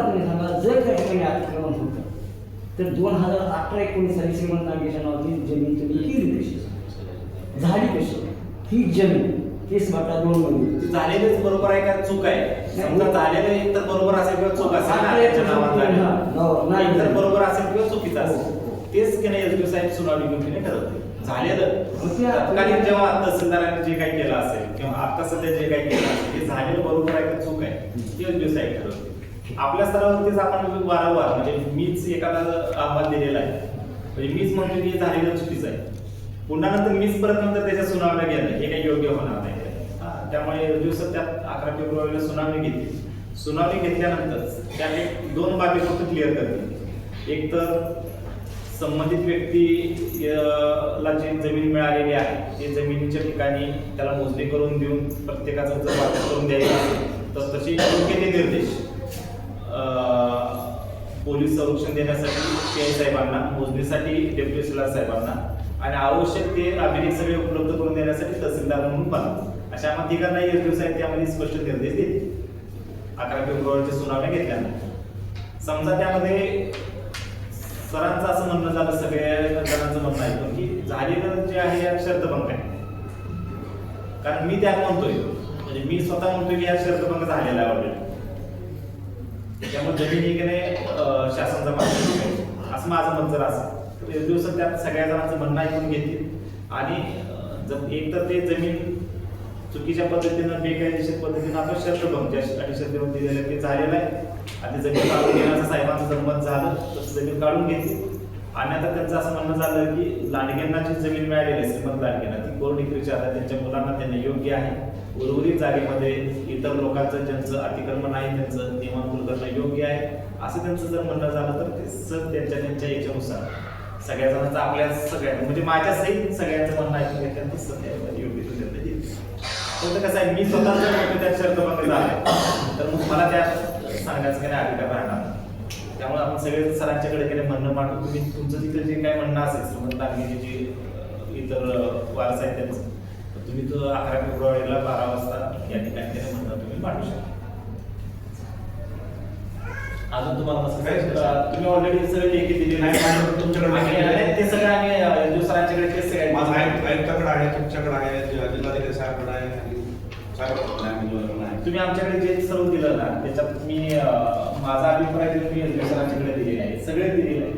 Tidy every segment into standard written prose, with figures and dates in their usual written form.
तुम्ही सांगा, जर त्या ठिकाणी अतिक्रमण होतं तर 2018-19 साली श्रीमंत नागेच्या नावाची जमीन तुम्ही केली कशी, झाली कशी ही जमीन 30/2 मध्ये झालेलंच बरोबर आहे का चूक आहे? समजा झालेलं एक तर बरोबर असेल किंवा चूक असेल ना, त्याच्या नावात झालेलं एक तर बरोबर असेल किंवा चुकीचं असेल, तेच की नाही एसपी साहेब सुनावणी घेऊन तिने ठरवते. झालेलं तत्कालीन जेव्हा तहसीलदारांनी जे काही केलं असेल किंवा आता सध्या जे काही केलं असेल ते झालेलं बरोबर आहे का चूक आहे ते एसपी साहेब ठरवते. आपल्या स्तरावरतीच आपण वारंवार म्हणजे मीच एखादा अहवाल दिलेला आहे, म्हणजे मीच म्हणतो की झालेलं चुकीचं आहे, पुन्हा नंतर मीच परत नंतर त्याच्या सुनावण्या घेणं हे काही योग्य होणार नाही. त्यामुळे दिवसात त्यात 11 फेब्रुवारीला सुनावणी घेतली. सुनावणी घेतल्यानंतर त्यात एक 2 बाबी फक्त क्लिअर करतील. एक तर संबंधित व्यक्तीला जी जमीन मिळालेली आहे ते जमिनीच्या ठिकाणी त्याला मोजणी करून देऊन प्रत्येकाचं जर वाटप करून द्यायचं असेल तर तसे योग्य ते निर्देश पोलीस संरक्षण देण्यासाठी पीआय साहेबांना, मोजणीसाठी डेप्युटी तहसीलदार साहेबांना आणि आवश्यक ते अभिलेख सगळे उपलब्ध करून देण्यासाठी तहसीलदार म्हणून मला अशा आम्हा तिघांना एसपी साहेब त्यामध्ये स्पष्ट निर्देश देतील. 11 फेब्रुवारीच्या सुनावण्या घेतल्यानंतर समजा त्यामध्ये सरांचं असं म्हणणं झालं, सगळ्या जणांचं म्हणणं आहे की झालेलं जे आहे या शर्तभंग आहे, कारण मी त्यात म्हणतोय म्हणजे मी स्वतः म्हणतोय की या शर्तभंग झालेला आहे ऑलरेडी, त्यामुळे जमीन एकीने शासन जमा असं माझं मत जर असेल तर एक दिवसात त्यात सगळ्या जणांचं म्हणणं ऐकून घेतील आणि जर एक तर ते जमीन चुकीच्या पद्धतीनं बेकायदेशीर पद्धतीनं आपण शर्तभंग ज्या अटी शर्तीवर दिलेलं ते झालेलं आहे आणि जमीन काढून घेण्याचं साहेबांचं जमत झालं तर जमीन काढून घेतील. आणि आता त्यांचं असं म्हणणं झालं की लांडगेंना जी जमीन मिळालेली आहे श्रीमंत लांडगेंना ती कोर्ट डिग्रीची आता त्यांच्या मुलांना त्यांना योग्य आहे, उर्वरित जागेमध्ये इतर लोकांचं ज्यांचं अतिक्रमण आहे त्यांचं नियमानुकूल करणं योग्य आहे असं त्यांचं जर म्हणणं झालं तर ते सर त्यांच्या याच्यानुसार सगळ्या जणांचं आपल्या सगळ्या म्हणजे माझ्या सहित सगळ्यांचं म्हणणं ऐकून घेतल्यानंतर सध्या योग्य तो निर्णय देईल. फक्त कसं आहे मी स्वतः जर म्हणतो त्यात शर्तभंग झाले तर मग मला त्यात सांगायचं काही अधिकार राहणार. त्यामुळे आपण सगळे सरांच्याकडे गेले म्हणणं मांडू, तुम्ही तुमचं तिथे जे काय म्हणणं असेल श्रीमंत लांडगेचे जे इतर वारस आहेत त्यांचं तुम्ही तो 11 फेब्रुवारीला 12 वाजता या ठिकाणी त्याने म्हणणं तुम्ही मांडू शकता. अजून तुम्हाला कसं काय तुम्ही ऑलरेडी सगळे लेखी दिलेले आहे तुमच्याकडे ते सगळं आम्ही सरांच्याकडे ते सगळे आयुक्ताकडे आहे, तुमच्याकडे आहे, जिल्हाधिकारी साहेबांकडे आहे, तुम्ही आमच्याकडे जे सर्व दिलं ना त्याच्यात मी माझा अभिप्राय देऊन मी एसपी सरांच्याकडे दिलेला आहे, सगळे दिलेले आहे.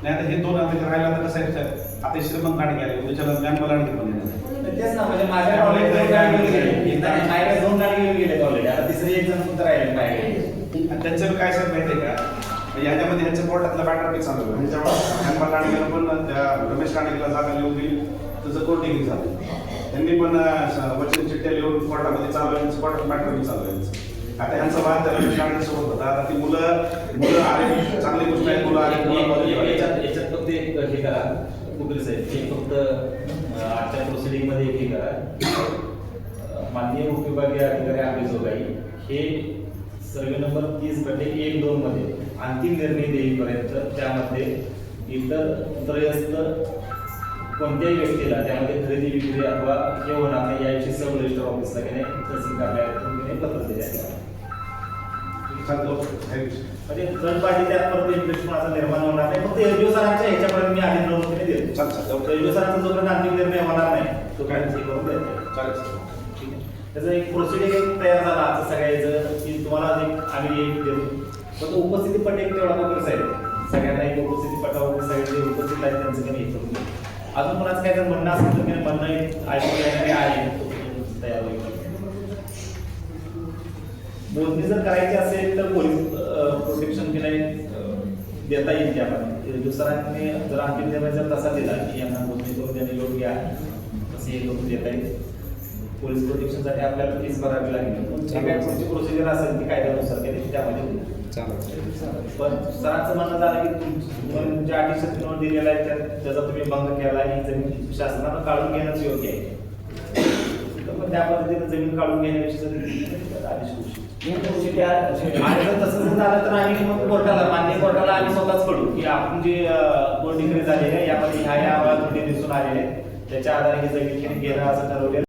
नाही आता हे 2 अभिप्राय राहिला तर कसं आहे आता श्रीमंत लांडगे आले उद्याच्याला ज्ञान लांडगे पण तेच ना म्हणजे माझ्या ऑलरेडी 2 गाडी गेले, माझ्या 2 गाडी गेले ऑलरेडी, आता तिसरी एक जण सुद्धा राहिले माझ्याकडे. त्यांचं काय सर माहिती आहे का याच्यामध्ये ह्यांच्या कोर्टातला मॅटर बी चालू आहे, त्याच्यामुळे ज्ञान लांडगेला पण त्या रमेश लांडगेला जागा लिहून दिली त्याचं कोर्ट डिग्री झालं, त्यांनी पण वचन चिठ्ठ्या लिहून कोर्टामध्ये चालू आहे, कोर्टात मॅटर बी चालू आहे. आता ह्यांचा वाद रमेश लांडगेसोबत होता, आता ती मुलं आले चांगली गोष्ट आहे, मुलं आले याच्यात फक्त एक हे करा कुठे साहेब ते फक्त आजच्या प्रोसिडिंग मध्ये एक हे करा माननीय उपविभागीय अधिकारी आपले जोगाई हे सर्वे नंबर 30/1-2 मध्ये अंतिम निर्णय देईपर्यंत त्यामध्ये इतर त्रयस्थ कोणत्याही व्यक्तीला त्यामध्ये खरेदी विक्री अथवा हे होणार नाही याविषयी सब रजिस्टर ऑफिसला गेले तहसील कार्यालयातून पत्र दिले आहे. म्हणजे थर्ड पार्टी त्यात परत इन्व्हेस्टमेंट निर्माण होणार नाही, फक्त एसडीओ सरांच्या ह्याच्यापर्यंत मी आधी नोंदणी देतो. एसडीओ सरांचा जोपर्यंत अंतिम निर्णय होणार नाही तो काय करून द्यायचा. त्याचा एक प्रोसिडिंग एक तयार झाला आता सगळ्याचं की तुम्हाला आम्ही एक देतो, पण तो उपस्थिती पट एक तेवढा बरोबर आहे सगळ्यांना एक उपस्थिती पटावर सगळे जे उपस्थित आहेत त्यांचं काही हे करून अजून कोणाचं काय जर म्हणणं असेल तर म्हणणं ऐकून येणारे आहे तयार होईल. मोजणी जर करायची असेल तर पोलीस प्रोटेक्शन की नाही देता येईल त्यामध्ये दुसऱ्यांनी जर अंतिम निर्णय जर तसा दिला की यांना मोजणी करून देणे योग्य आहे तसे हे करून देता येईल. पोलीस प्रोटेक्शनसाठी आपल्याला फीस भरावी लागेल, जे काय पुढची प्रोसिजर असेल ती कायद्यानुसार केली त्यामध्ये पण सरांचं म्हणणं झालं की तुम्ही ज्या अटी शर्तींवर दिलेल्या आहेत त्याचा तुम्ही भंग केला आणि जमीन शासनानं काढून घेणंच योग्य आहे, पण त्या पद्धतीने जमीन काढून घेण्याविषयी आदेश होऊ शकतो. आणि जर तसं झालं तर आम्ही मग कोर्टाला मान्य कोर्टाला आम्ही स्वतःच कळू की आपण जे कोर्ट डिग्री झालेली आहे यामध्ये ह्या त्रुटी दिसून आलेल्या आहेत त्याच्या आधारे ही जमीन घेणं असं ठरवलेलं